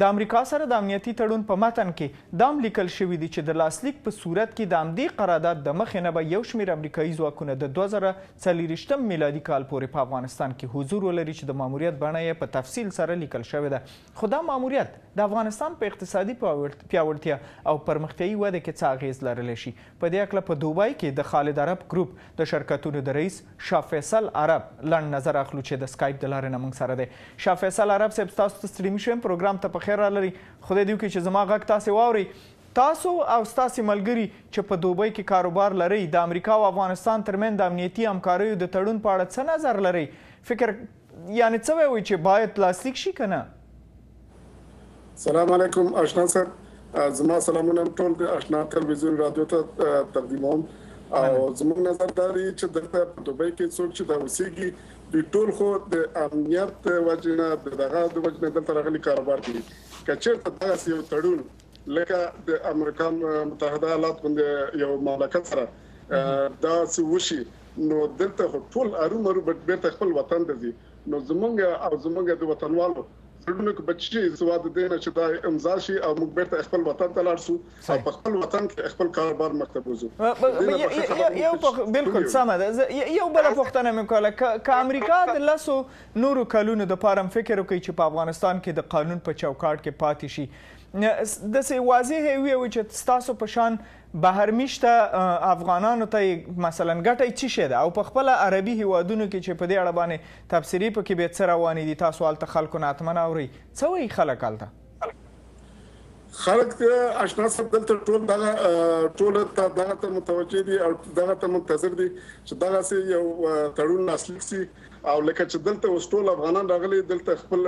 د امریکا سره د امنیتي تړون په متن کې دا هم لیکل شوي دي چې د لاسلیک په صورت کې د همدې قرارداد د مخې نه به یو شمیر امریکایي ځواکونه د 2024 میلادي کال پورې په افغانستان کې حضور ولري چې د ماموریت بڼه یې په تفصیل سره لیکل شوې ده. خو دا ماموریت د افغانستان په اقتصادي پیاوړتیا او پرمختیايي وده کې څه اغیز لرلی شي؟ په دې هکله په دوبئ کې د خالد عرب گروپ د شرکتونو د رئیس فیصل عرب لنډ نظر اخلو چې د سکایپ د لارې نه موږ سره دی. فیصل عرب صاحب، تاسو ته ستړي شوم، پروګرام ته په خیر رالرئ. خدای دې وکړي چې زما غږ تاسې واورئ. تاسو او ستاسې ملګري چې په دوبئ کې کاروبار لرئ، د امریکا او افغانستان ترمنځ د امنیتي همکاریو د تړون په اړه څه نظر لرئ؟ فکر یعنې څه وایي چې باید لاسلیک شي که نه؟ سلام علیکم آشنا صاحب، زما سلامونه ټول د آشنا تلویزیون رادیو ته تقدیموم. او زموږ نظر دا دی چې دلته په دوبئ کې څوک چې دا اوسېږي دوی ټول خو د امنیت د وجې نه د دغه د وجې نه دلته راغلي کاروبار کوي. که چېرته دغسې یو تړون لکه د امریکا متحده ایالات غوندې یو مملکت سره داسې وشي، نو دلته خو ټول ارومرو بیرته خپل وطن ته ځي. نو زموږ د وطنوالو زړونه کې بچي سوا د دې نه چې دا امضا شي او موږ بیرته خپل وطن ته لاړ شو او په خپل وطن کې خپل کاروبار مخته بوځو. بالکل سمه ده. یو بله پوښتنه مې کوله، که امریکا د 10 نورو کلونو دپاره هم فکر وکړي چې په افغانستان کې د قانون په چوکاټ کې پاتې شي، داسې واضح وي چې ستاسو په شان بهرمیشته افغانانو ته مثلا ګټه څه شی ده؟ او په خپله عربي هیوادونو کې چې په دې اړه باندې تبصرې پکې بیا څه روانې دي، تاسو هلته خلکو نه حتما اورئ، څه وایي خلک هلته؟ خلک آشنا صاحب دلته ټول دغه ته متوجه دي او دغه ته منتظر دي چې دغسې یو تړون لاسلیک سي. او لکه چې دلته اوس ټول افغانان راغلي دلته خپل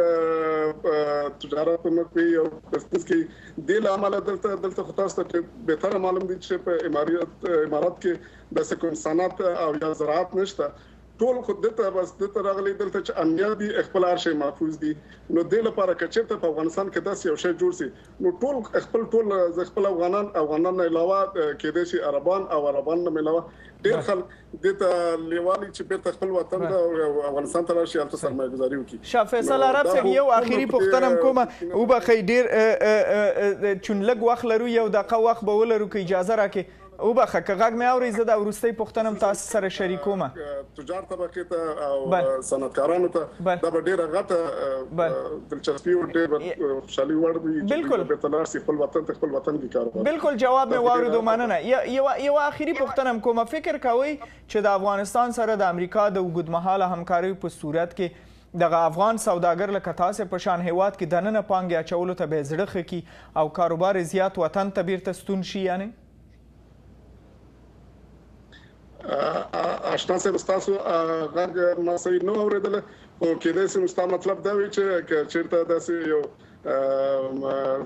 تجارت په مخ کوي او بزنس کوي، دې له امله دلته خو تاسو ته بهتره معلوم دي چې په امارات کې داسې کوم صنعت او یا زراعت نشته. ټول خو دلته راغلي دلته چې امنیت دي، خپل هر شی محفوظ دي. نو دې لپاره که چېرته په افغانستان کې داسې یو شی جوړ سي، نو ټول خپل افغانان نه علاوه کېدای شي عربان او عربان نه علاوه ډېر خلک دې ته لیوالي چې بیرته خپل وطن ته او افغانستان ته راشي، هلته سرمایه‌ګذاري وکړي. فیصل عرب صاحب، یو آخري پوښتنه م کومه، وبخئ ډېر چون لږ وخت لرو، یو دقیقه وخت به ولرو که اجازه راکړئ. وبخه که غږ مې اورئ، زه دا وروستۍ پوښتنه م تاسو سره شریکوم. تجار طبقې ته او صنعتکارانو ته دا به ډېره غټه دلچسپي او ډېر خوشحالي وړ وي چې بیرته لاړ شي خپل وطن ته، خپل وطن کې کاروبار. بالکل جواب مې واورېدو، مننه. یو آخري پوښتنه م کومه، فکر کوئ چې د افغانستان سره د امریکا د اوږدمهاله همکاریو په صورت کې دغه افغان سوداګر لکه تاسې په شان هیواد کې دننه پانګې اچولو ته به یې زړه ښه کړي او کاروبار یې زیات وطن ته بیرته ستون شي؟ یعنې آشنا صاحب ستاسو غږ ما صحیح نه اورېدله، خو کېدای شي ستا مطلب دا وي چې که چېرته داسې یو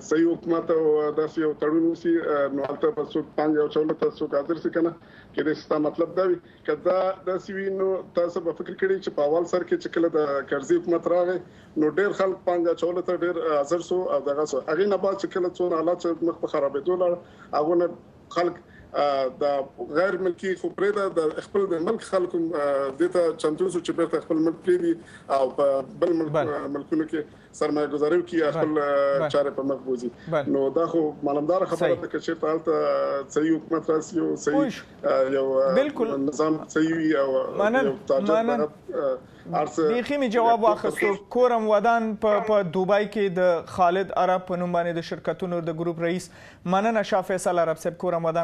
صحیح حکومت او داسې یو تړون وشي نو هلته به څوک پانګې اچولو ته څوک حاضر شي که نه. کېدای شي ستا مطلب دا وي. که دا داسې وي نو تاسو به فکر کړي چې په اول سر کې چې کله د کرزي حکومت راغی نو ډېر خلک پانګه اچولو ته ډېر حاضر شو او دغه شو. هغې نه بعد چې کله څونه حالات چې مخ په خرابېدو لاړ، هغو نه خلک د غیر ملکي خو پرېږده د خپل د ملک خلکو دې ته چمتو شو چې بیرته خپل ملک پرېږدي او په بل ملکونو کې سرمایه‌ګذاري وکړي، خپل چارې په مخ بوځي. نو دا خو معلومداره خبره ده که چېرته هلته صحیح حکومت راسي او صحیح یو نظام صحیح وي او یو تاجر بیخي مې جواب واخیستو. کورم ودان په دوبئ کې د خالد عرب په نوم باندې د شرکتونو د گروپ رئیس. مننه شاه فیصل عرب صاحب، کورم ودان.